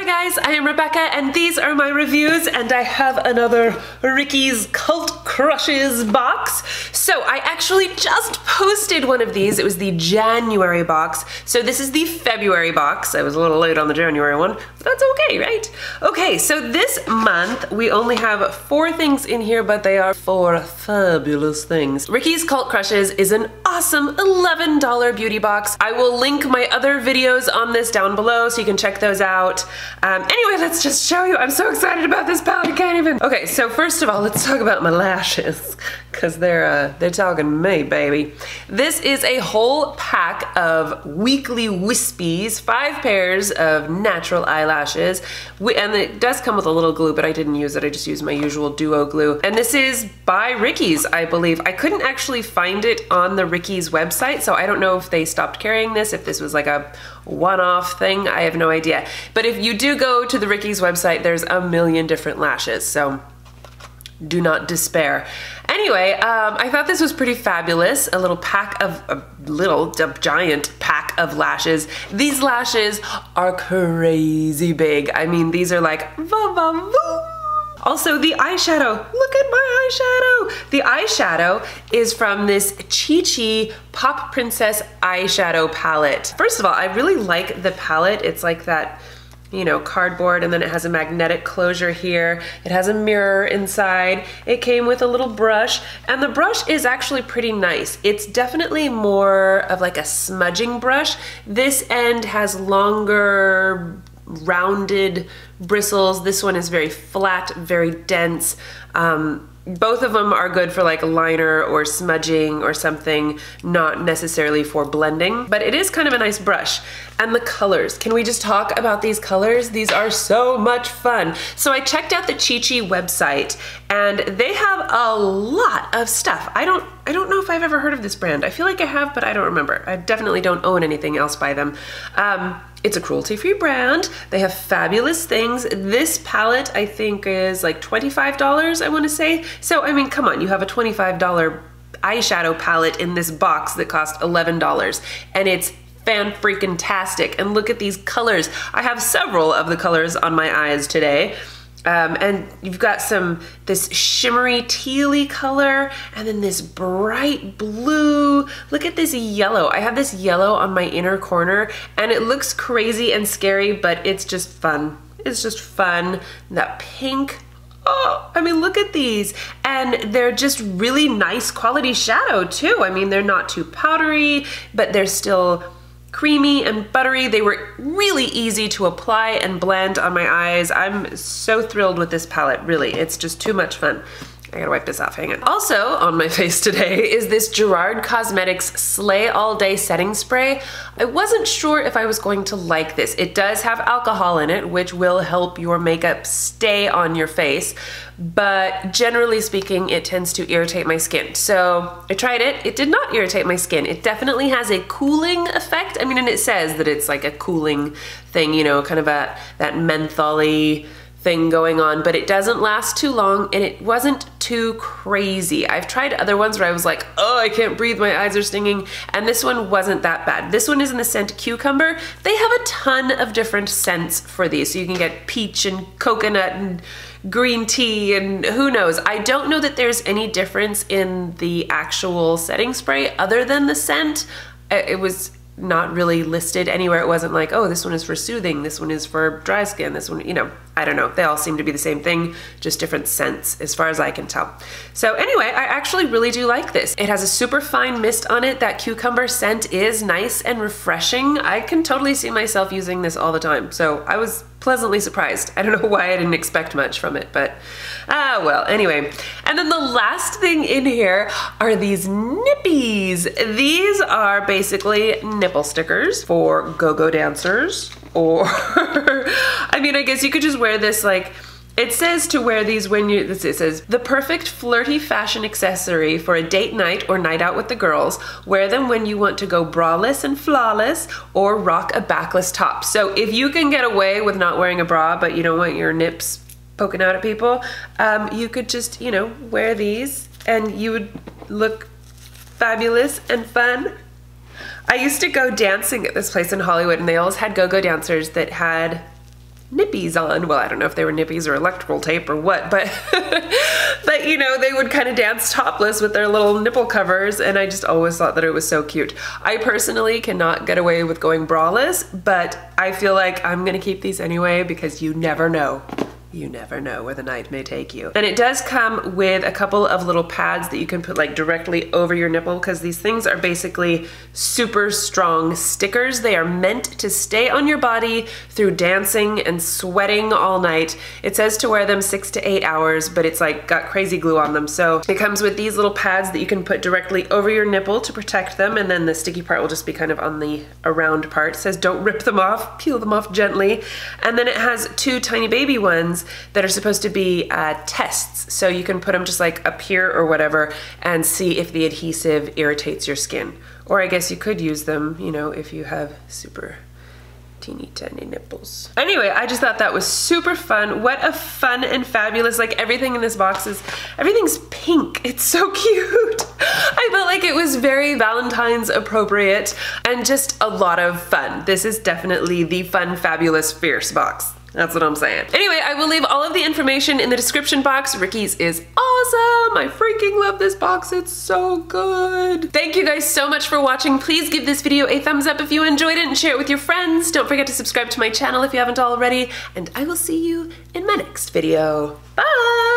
guys, I am Rebecca and these are my reviews, and I have another Ricky's Cult Crushes box. So I actually just posted one of these. It was the January box. So this is the February box. I was a little late on the January one, but that's okay, right? Okay, so this month we only have 4 things in here, but they are 4 fabulous things. Ricky's Cult Crushes is an awesome $11 beauty box. I will link my other videos on this down below so you can check those out. Anyway, let's just show you. I'm so excited about this palette, I can't even. Okay, so first of all, let's talk about my lashes, because they're talking me, baby. This is a whole pack of weekly wispies, 5 pairs of natural eyelashes, and it does come with a little glue, but I didn't use it. I just used my usual duo glue. And this is by Ricky's, I believe. I couldn't actually find it on the Ricky's website, so I don't know if they stopped carrying this, if this was like a one-off thing. I have no idea. But if you do go to the Ricky's website, there's a million different lashes, so do not despair. Anyway, I thought this was pretty fabulous. A little pack of, a giant pack of lashes. These lashes are crazy big. I mean, these are like, va-va-voom. Also, the eyeshadow. Look at my eyeshadow. The eyeshadow is from this Chi Pop Princess eyeshadow palette. First of all, I really like the palette. It's like that, you know, cardboard, and then it has a magnetic closure here. It has a mirror inside. It came with a little brush, and the brush is actually pretty nice. It's definitely more of like a smudging brush. This end has longer, rounded bristles. This one is very flat, very dense. Both of them are good for like a liner or smudging or something, not necessarily for blending, but it is kind of a nice brush. And the colors, can we just talk about these colors? These are so much fun. So I checked out the Chi website, and they have a lot of stuff. I don't know if I've ever heard of this brand. I feel like I have, but I don't remember. I definitely don't own anything else by them. It's a cruelty-free brand. They have fabulous things. This palette, I think, is like $25, I want to say. So, I mean, come on, you have a $25 eyeshadow palette in this box that cost $11, and it's fan-freaking-tastic. And look at these colors. I have several of the colors on my eyes today. And you've got this shimmery tealy color, and then this bright blue. Look at this yellow. I have this yellow on my inner corner, and it looks crazy and scary, but it's just fun. It's just fun. That pink. Oh, I mean, look at these. And they're just really nice quality shadow too. I mean, they're not too powdery, but they're still creamy and buttery. They were really easy to apply and blend on my eyes. I'm so thrilled with this palette, really. It's just too much fun. I gotta wipe this off, hang on. Also on my face today is this Gerard Cosmetics Slay All Day Setting Spray. I wasn't sure if I was going to like this. It does have alcohol in it, which will help your makeup stay on your face, but generally speaking, it tends to irritate my skin. So I tried it. It did not irritate my skin. It definitely has a cooling effect. I mean, and it says that it's like a cooling thing, you know, kind of that menthol-y thing going on, but it doesn't last too long, and it wasn't too crazy. I've tried other ones where I was like, oh, I can't breathe, my eyes are stinging, and this one wasn't that bad. This one is in the scent Cucumber. They have a ton of different scents for these, so you can get peach and coconut and green tea and who knows. I don't know that there's any difference in the actual setting spray other than the scent. It was not really listed anywhere. It wasn't like, oh, this one is for soothing, this one is for dry skin, this one, you know, I don't know. They all seem to be the same thing, just different scents as far as I can tell. So anyway, I actually really do like this. It has a super fine mist on it. That cucumber scent is nice and refreshing. I can totally see myself using this all the time. So I was pleasantly surprised. I don't know why I didn't expect much from it, but well, anyway. And then the last thing in here are these Nippies. These are basically nipple stickers for go-go dancers, or I mean, I guess you could just wear this, like, it says to wear these when you, it says, the perfect flirty fashion accessory for a date night or night out with the girls. Wear them when you want to go braless and flawless, or rock a backless top. So if you can get away with not wearing a bra, but you don't want your nips poking out at people, you could just, you know, wear these and you would look fabulous and fun. I used to go dancing at this place in Hollywood, and they always had go-go dancers that had Nippies on. Well, I don't know if they were Nippies or electrical tape or what, but but you know, they would kind of dance topless with their little nipple covers, and I just always thought that it was so cute. I personally cannot get away with going braless, but I feel like I'm gonna keep these anyway because you never know. You never know where the night may take you. And it does come with a couple of little pads that you can put like directly over your nipple, because these things are basically super strong stickers. They are meant to stay on your body through dancing and sweating all night. It says to wear them 6 to 8 hours, but it's like got crazy glue on them. So it comes with these little pads that you can put directly over your nipple to protect them, and then the sticky part will just be kind of on the around part. It says don't rip them off, peel them off gently. And then it has 2 tiny baby ones that are supposed to be tests. So you can put them just like up here or whatever and see if the adhesive irritates your skin. Or I guess you could use them, you know, if you have super teeny tiny nipples. Anyway, I just thought that was super fun. What a fun and fabulous, like everything in this box is, everything's pink. It's so cute. I felt like it was very Valentine's appropriate and just a lot of fun. This is definitely the fun, fabulous, fierce box. That's what I'm saying. Anyway, I will leave all of the information in the description box. Ricky's is awesome. I freaking love this box. It's so good. Thank you guys so much for watching. Please give this video a thumbs up if you enjoyed it and share it with your friends. Don't forget to subscribe to my channel if you haven't already, and I will see you in my next video. Bye!